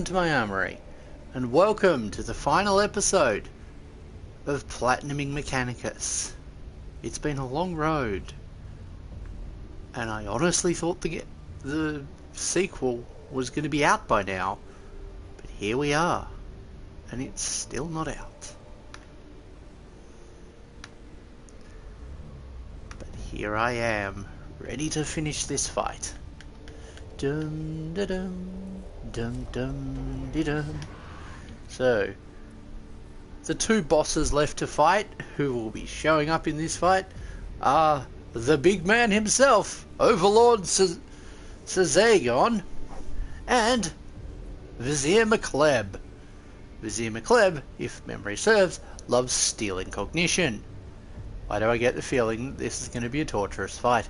To my armory, and welcome to the final episode of Platinuming Mechanicus. It's been a long road, and I honestly thought the sequel was going to be out by now, but here we are, and it's still not out. But here I am, ready to finish this fight. Dum da dum. Dum dum de dum. So, the two bosses left to fight, who will be showing up in this fight, are the big man himself, Overlord Sazagon, and Vizier McLeb. Vizier McLeb, if memory serves, loves stealing cognition. Why do I get the feeling this is going to be a torturous fight?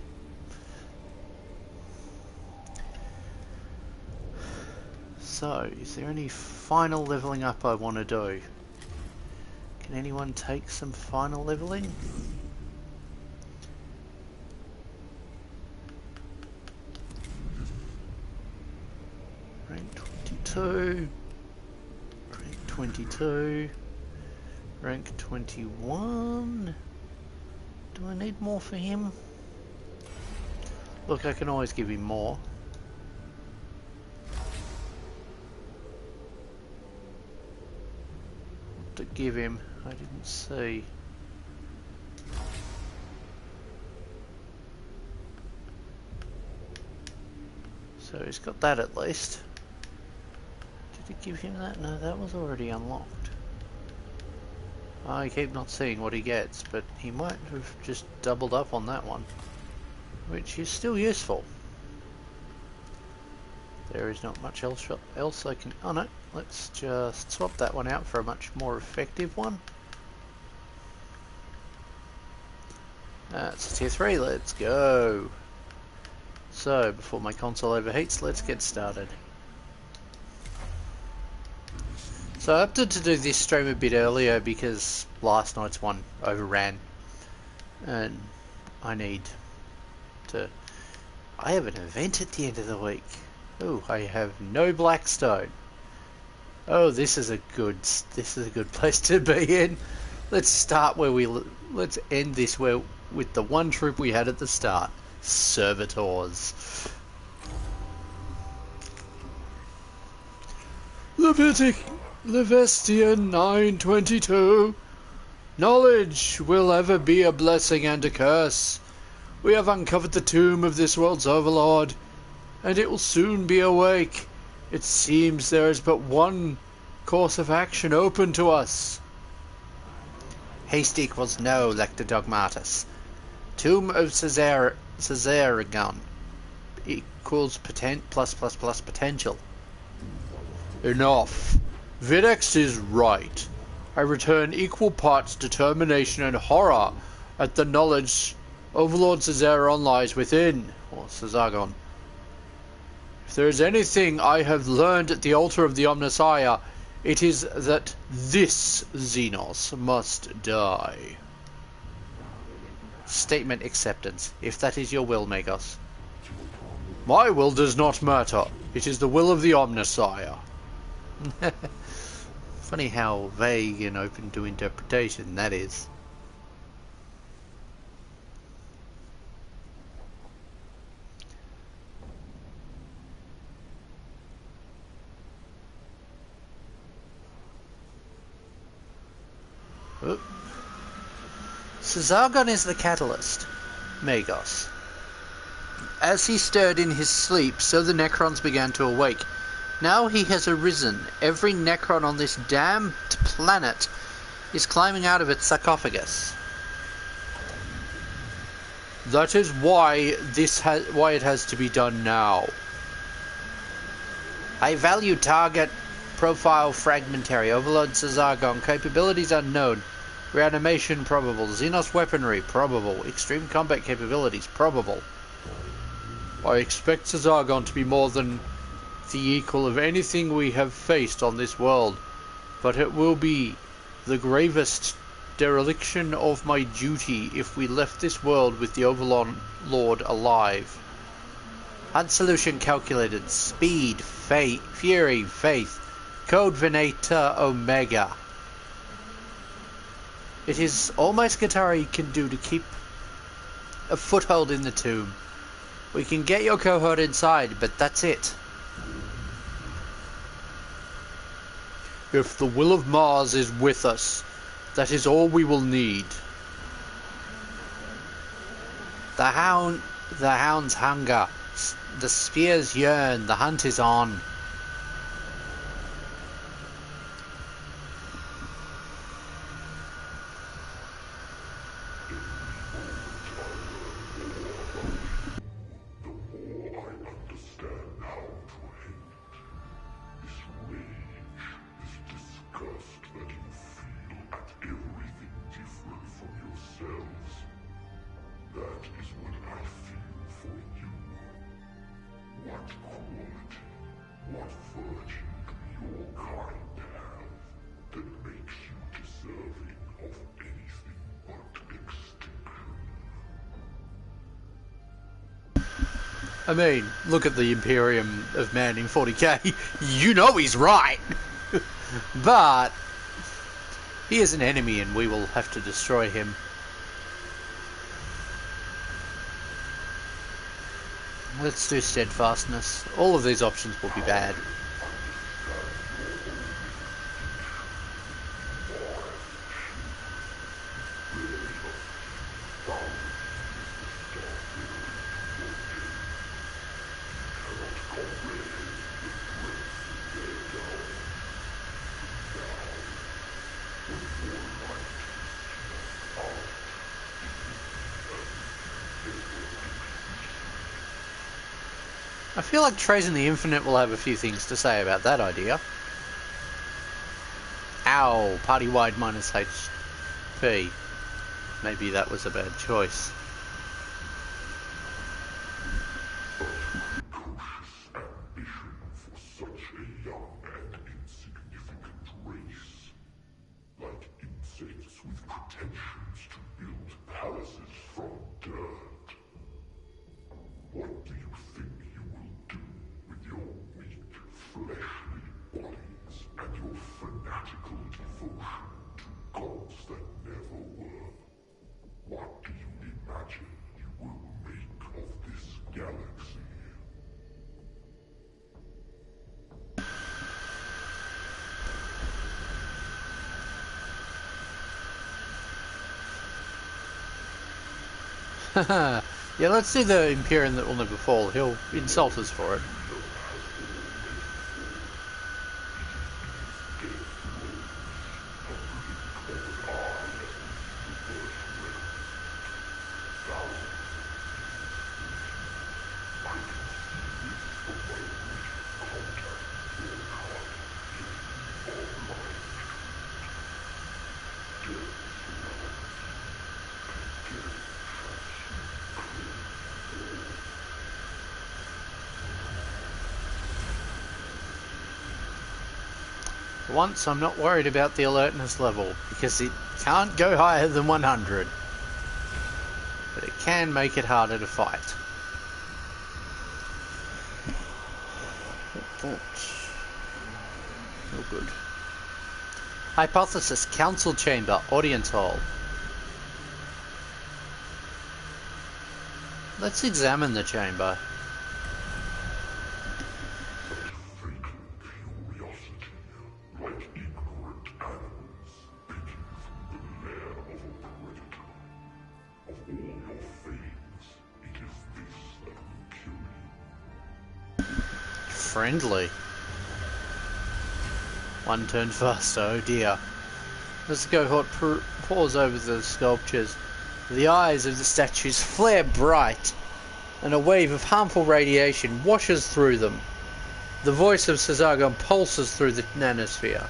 So, is there any final leveling up I want to do? Can anyone take some final leveling? Rank 22. Rank 22. Rank 21. Do I need more for him? Look, I can always give him more. To give him, I didn't see. So he's got that at least. Did it give him that? No, that was already unlocked. I keep not seeing what he gets, but he might have just doubled up on that one, which is still useful. There is not much else I can... Oh no, let's just swap that one out for a much more effective one. That's tier 3, let's go. So, before my console overheats, let's get started. So I opted to do this stream a bit earlier because last night's one overran. And I need to... I have an event at the end of the week. Oh, I have no Blackstone. Oh, this is a good place to be in. Let's start where let's end this with the one troop we had at the start, servitors. Levestia 922. Knowledge will ever be a blessing and a curse. We have uncovered the tomb of this world's overlord, and it will soon be awake. It seems there is but one course of action open to us. Haste equals no, Lector Dogmatus. Tomb of Caesaragon equals plus potential. Enough. Videx is right. I return equal parts determination and horror at the knowledge Overlord Caesaron lies within, or Caesagon. If there is anything I have learned at the altar of the Omnissiah, it is that this Xenos must die. Statement acceptance, if that is your will, Magos. My will does not matter. It is the will of the Omnissiah. Funny how vague and open to interpretation that is. Caesagon is the catalyst, Magos. As he stirred in his sleep, so the Necrons began to awake. Now he has arisen. Every Necron on this damned planet is climbing out of its sarcophagus. That is why why it has to be done now. High value target profile fragmentary. Overlord Caesagon. Capabilities unknown. Reanimation probable. Xenos weaponry probable. Extreme combat capabilities probable. I expect Caesagon to be more than the equal of anything we have faced on this world, but it will be the gravest dereliction of my duty if we left this world with the Overlord alive. HUD solution calculated. Speed, fury, faith. Code Venator Omega. It is all my Skatari can do to keep a foothold in the tomb. We can get your cohort inside, but that's it. If the will of Mars is with us, that is all we will need. The hounds hunger. The spears yearn. The hunt is on. I mean, look at the Imperium of Man in 40k. You know he's right. But he is an enemy and we will have to destroy him. Let's do steadfastness. All of these options will be bad. I feel like Trazyn the Infinite will have a few things to say about that idea. Ow, party-wide minus HP. Maybe that was a bad choice. Yeah, let's do the Imperium that will never fall. He'll insult us for it. For once, I'm not worried about the alertness level, because it can't go higher than 100. But it can make it harder to fight. Oh, good. Hypothesis, Council Chamber, Audience Hall. Let's examine the chamber. Friendly. One turn faster, oh dear. As the cohort pause over the sculptures, the eyes of the statues flare bright, and a wave of harmful radiation washes through them. The voice of Sazagon pulses through the nanosphere.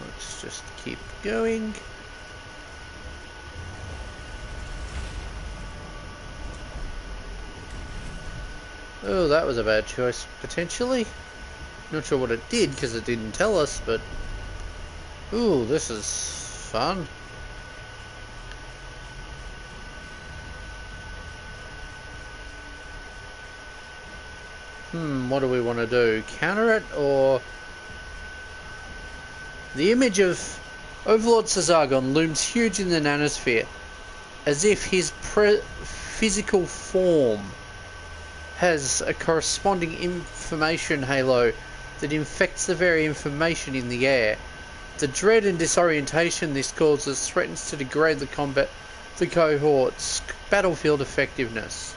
Let's just keep going. Oh, that was a bad choice, potentially. Not sure what it did because it didn't tell us, but... Ooh, this is fun. What do we want to do? Counter it, or... The image of Overlord Sazagon looms huge in the nanosphere, as if his physical form has a corresponding information halo that infects the very information in the air. The dread and disorientation this causes threatens to degrade the cohort's battlefield effectiveness.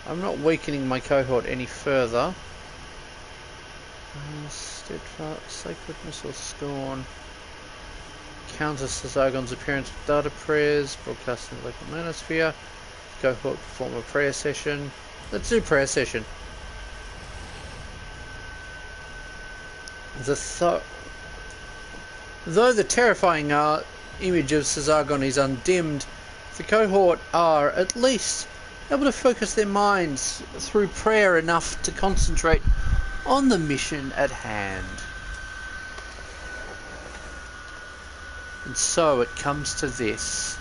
I'm not weakening my cohort any further. Steadfast, Sacredness or Scorn. Counter Sazagon's appearance with data prayers, broadcasting the local manosphere. Cohort perform a prayer session. Let's do prayer session. Though the terrifying image of Sazagon is undimmed, the cohort are at least able to focus their minds through prayer enough to concentrate on the mission at hand. And so it comes to this.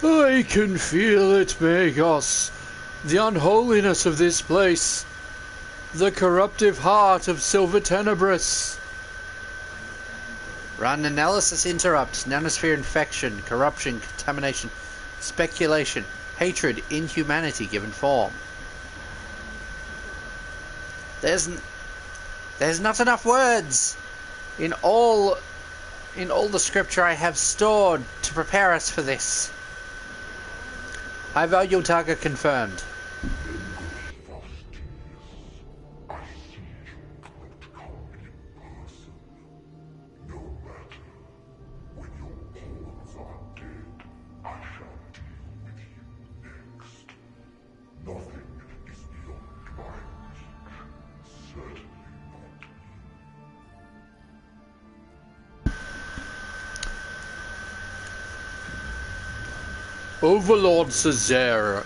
I can feel it, Magos. The unholiness of this place. The corruptive heart of Silver Tenebris. Run analysis interrupts. Nanosphere infection, corruption, contamination, speculation, hatred, inhumanity given form. There's not enough words in all the scripture I have stored to prepare us for this. High value target confirmed. Overlord Sazagon,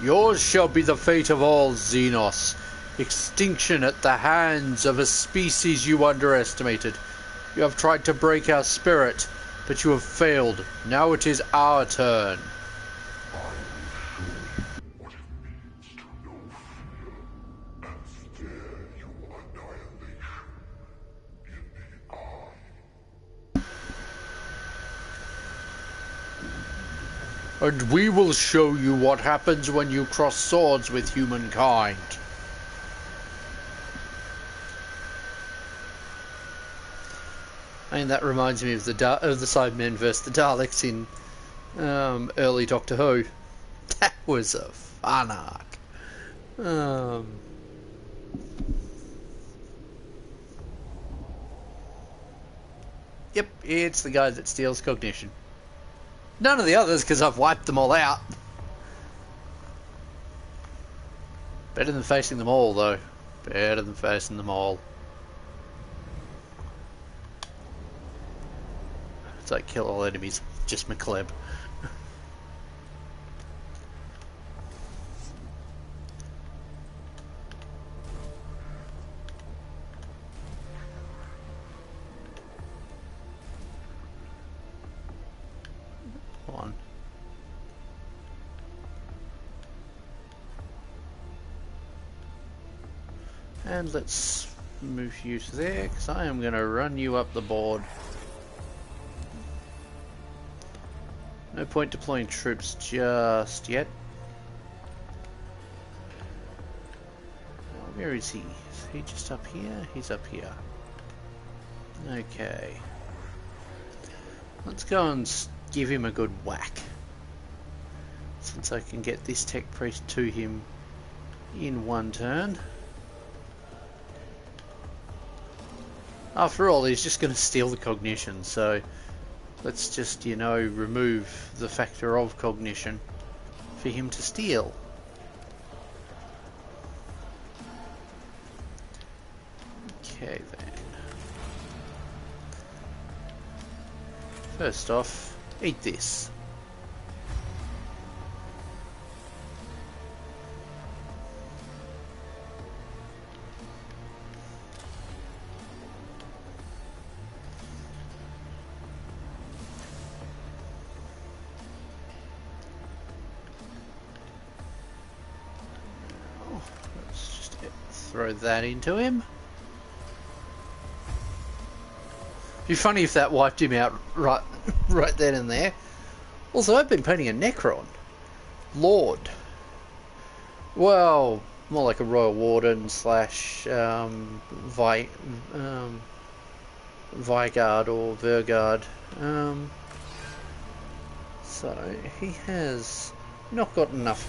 yours shall be the fate of all Xenos. Extinction at the hands of a species you underestimated. You have tried to break our spirit, but you have failed. Now it is our turn. And we will show you what happens when you cross swords with humankind. I mean, that reminds me of the Cybermen versus the Daleks in early Doctor Who. That was a fun arc. Yep, it's the guy that steals cognition. None of the others, because I've wiped them all out. Better than facing them all, though. Better than facing them all. It's like kill all enemies, just McCleb. And let's move you to there, because I am going to run you up the board. No point deploying troops just yet. Where is he? Is he just up here? He's up here. Okay. Let's go and give him a good whack. Since I can get this tech priest to him in one turn. After all, he's just going to steal the cognition, so let's just, you know, remove the factor of cognition for him to steal. Okay then. First off, eat this. Let's just throw that into him. It'd be funny if that wiped him out right then and there. Also, I've been painting a Necron. Lord. Well, more like a Royal Warden slash Vigard or Vergard. So, he has not got enough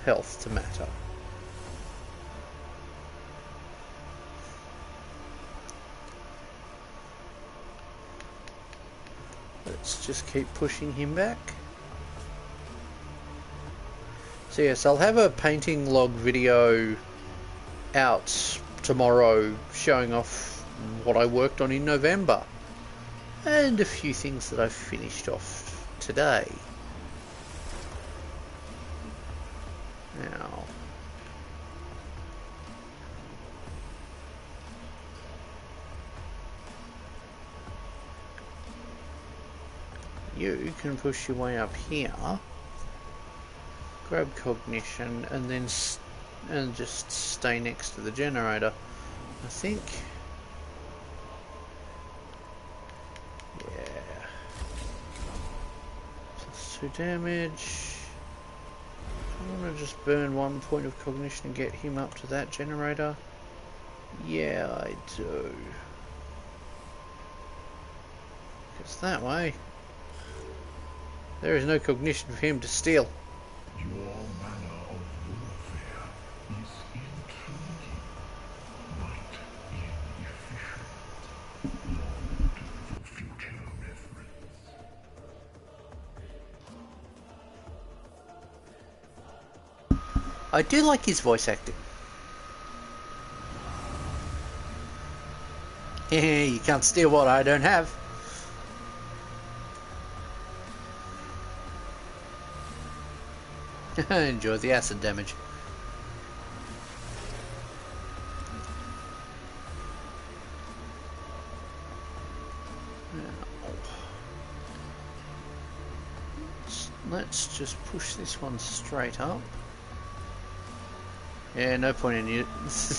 health to matter. Let's just keep pushing him back. So yes, I'll have a painting log video out tomorrow showing off what I worked on in November. And a few things that I've finished off today. Now, you can push your way up here, grab cognition, and then just stay next to the generator. I think. Yeah. +2 damage. I want to just burn 1 point of cognition and get him up to that generator. Yeah, I do. Because that way, there is no cognition for him to steal. Your manner of warfare is intriguing, might inefficient, logged for future reference. I do like his voice acting. You can't steal what I don't have. Enjoy the acid damage. Let's just push this one straight up. Yeah, no point in you.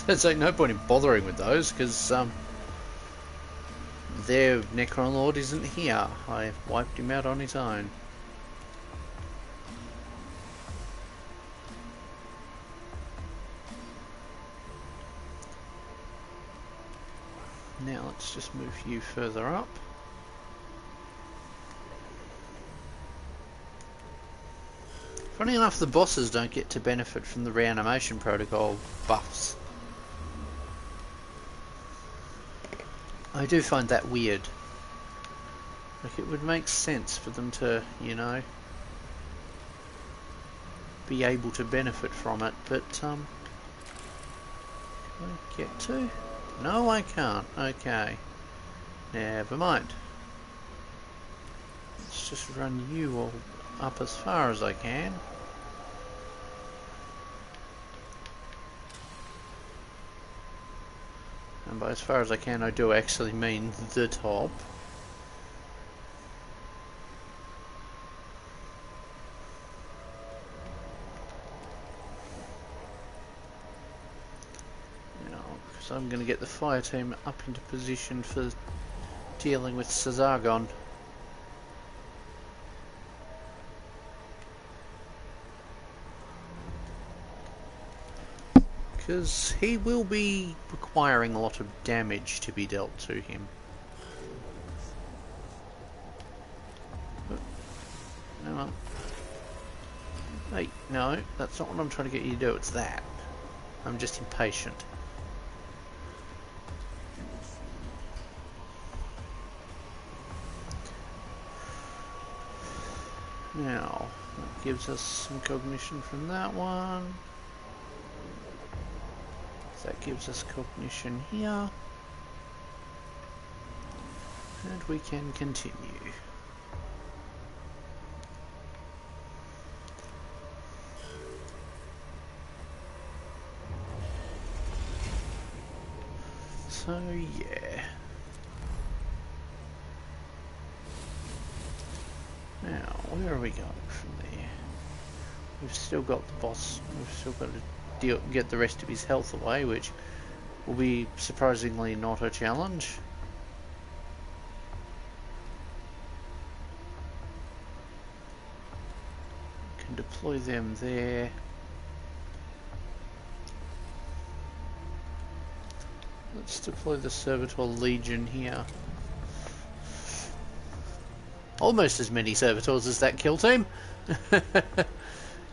There's like no point in bothering with those because their Necron Lord isn't here. I wiped him out on his own. Now let's just move you further up. Funny enough, the bosses don't get to benefit from the reanimation protocol buffs. I do find that weird. Like, it would make sense for them to, you know, be able to benefit from it, but, can I get to? No, I can't. Okay. Never mind. Let's just run you all up as far as I can. And by as far as I can, I do actually mean the top. So I'm going to get the fire team up into position for dealing with Cesargon. Because he will be requiring a lot of damage to be dealt to him. Hang on. Hey, no, that's not what I'm trying to get you to do, it's that. I'm just impatient. Now, that gives us some cognition from that one. That gives us cognition here. And we can continue. So yeah. Now, where are we going from there? We've still got the boss. We've still got to get the rest of his health away, which will be surprisingly not a challenge. Can deploy them there. Let's deploy the Servitor Legion here. Almost as many Servitors as that kill team.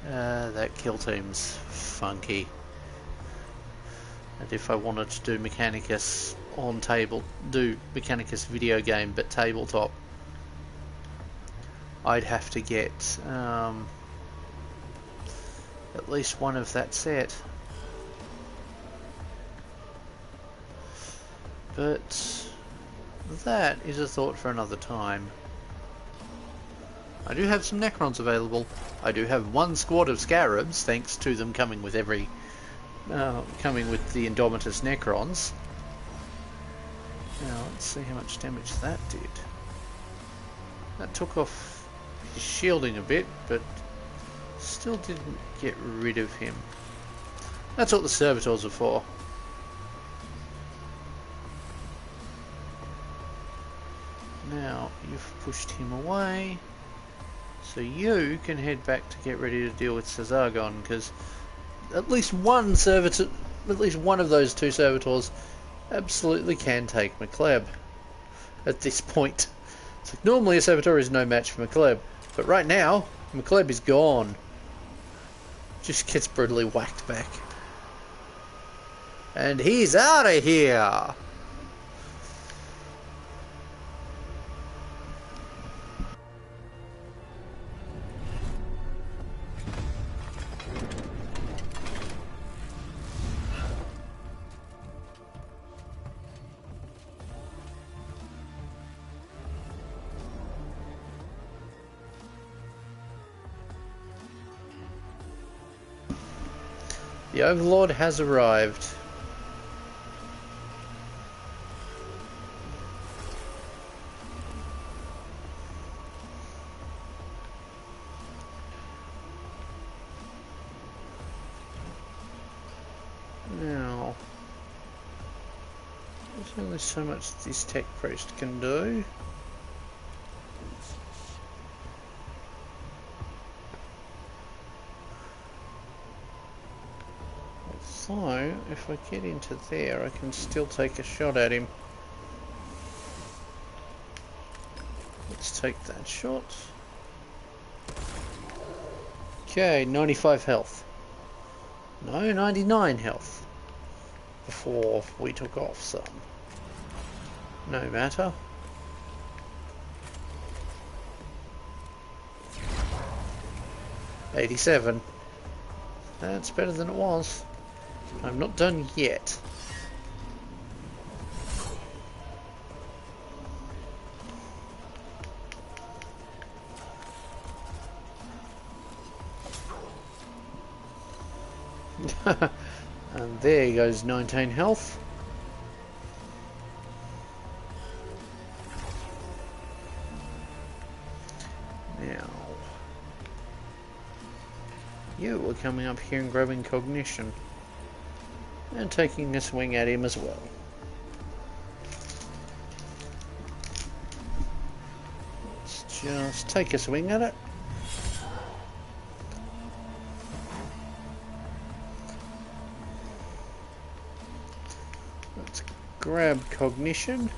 That kill team's funky. And if I wanted to do Mechanicus on do Mechanicus video game but tabletop, I'd have to get at least one of that set. But that is a thought for another time. I do have some Necrons available. I do have one squad of Scarabs, thanks to them coming with coming with the Indomitus Necrons. Now let's see how much damage that did. That took off his shielding a bit, but still didn't get rid of him. That's what the Servitors are for. Now you've pushed him away, so you can head back to get ready to deal with Cesargon, because at least one of those two Servitors absolutely can take Melb at this point. So normally a Servitor is no match for Melb, but right now Melb is gone. Just gets brutally whacked back. And he's out of here! The Overlord has arrived. Now, there's only so much this tech priest can do. So, if I get into there, I can still take a shot at him. Let's take that shot. Okay, 95 health. No, 99 health. Before we took off some. No matter. $87. That's better than it was. I'm not done yet. And there goes 19 health. Now, you are coming up here and grabbing cognition. And taking a swing at him as well. Let's just take a swing at it. Let's grab cognition.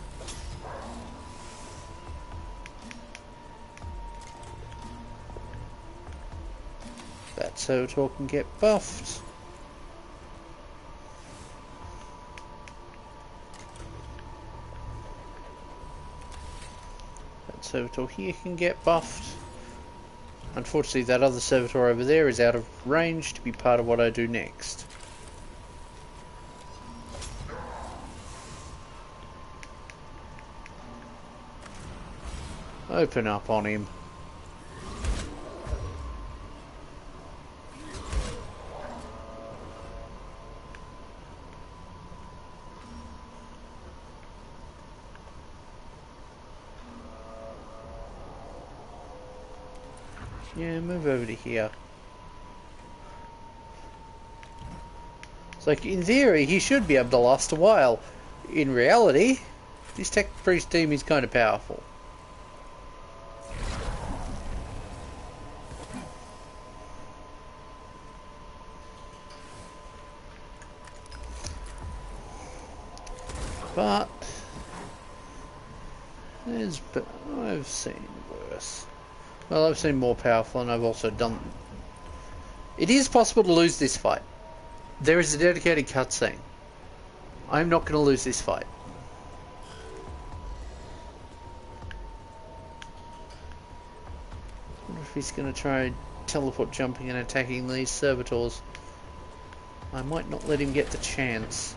That Servitor can get buffed. Servitor here can get buffed. Unfortunately, that other Servitor over there is out of range to be part of what I do next. Open up on him. Yeah, move over to here. It's like, in theory, he should be able to last a while. In reality, this tech priest team is kind of powerful. But I've seen worse. Well, I've seen more powerful, and I've also done... It is possible to lose this fight. There is a dedicated cutscene. I'm not going to lose this fight. I wonder if he's going to try teleport jumping and attacking these servitors. I might not let him get the chance.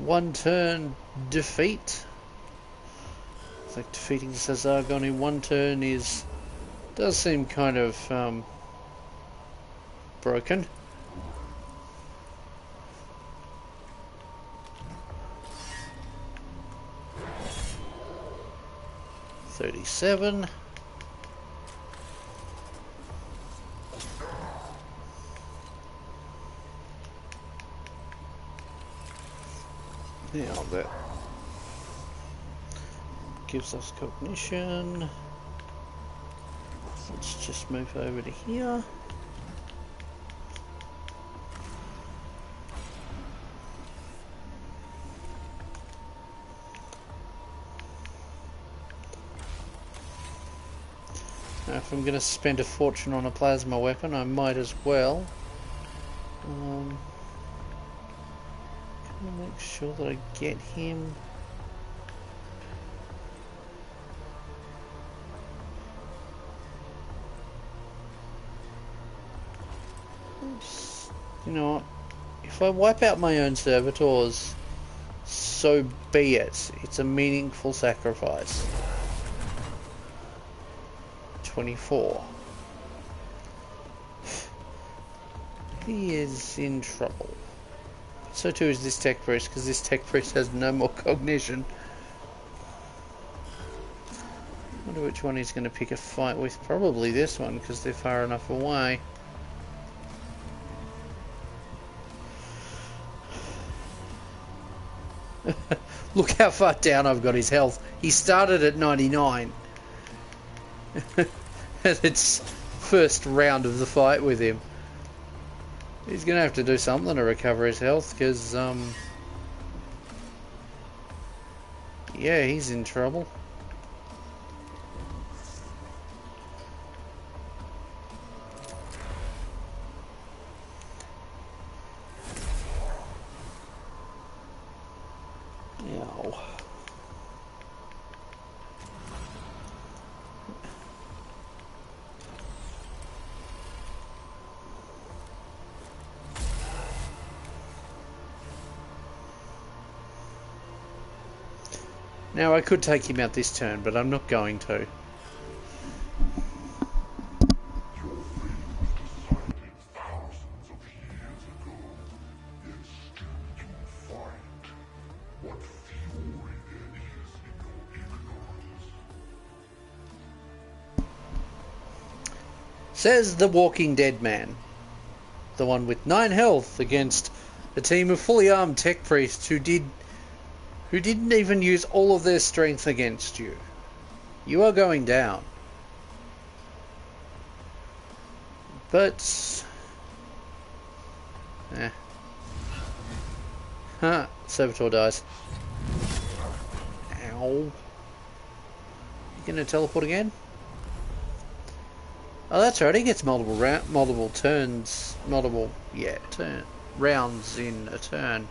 One turn defeat. It's like defeating Sazargon in one turn does seem kind of broken. $37. Now that gives us cognition. Let's just move over to here. Now, if I'm going to spend a fortune on a plasma weapon, I might as well. Make sure that I get him. Oops. You know what? If I wipe out my own servitors, so be it. It's a meaningful sacrifice. 24. He is in trouble. So too is this tech priest, because this tech priest has no more cognition. I wonder which one he's going to pick a fight with. Probably this one, because they're far enough away. Look how far down I've got his health. He started at 99. And it's first round of the fight with him. He's going to have to do something to recover his health, because, yeah, he's in trouble. Ow. Now I could take him out this turn, but I'm not going to. Says the Walking Dead man. The one with 9 health against a team of fully armed tech priests who didn't even use all of their strength against you. You are going down. But... Servitor dies. Ow. You gonna teleport again? Oh, that's right. He gets multiple rounds in a turn.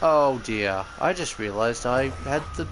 Oh dear, I just realised I had the...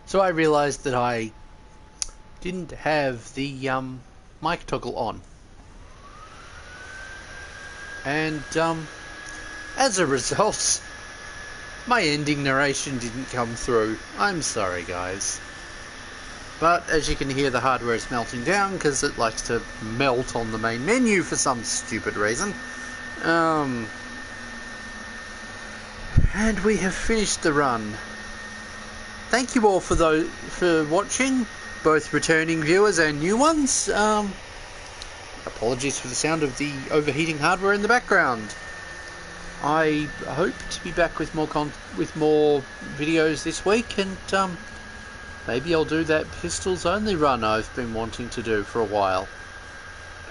So I realised that I didn't have the mic toggle on. And as a result, my ending narration didn't come through. I'm sorry, guys. But as you can hear, the hardware is melting down because it likes to melt on the main menu for some stupid reason. And we have finished the run. Thank you all for watching, both returning viewers and new ones. Apologies for the sound of the overheating hardware in the background. I hope to be back with more videos this week, and maybe I'll do that pistols only run I've been wanting to do for a while.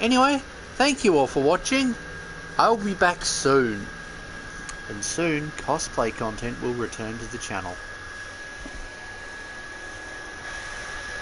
Anyway, thank you all for watching. I'll be back soon, and soon cosplay content will return to the channel.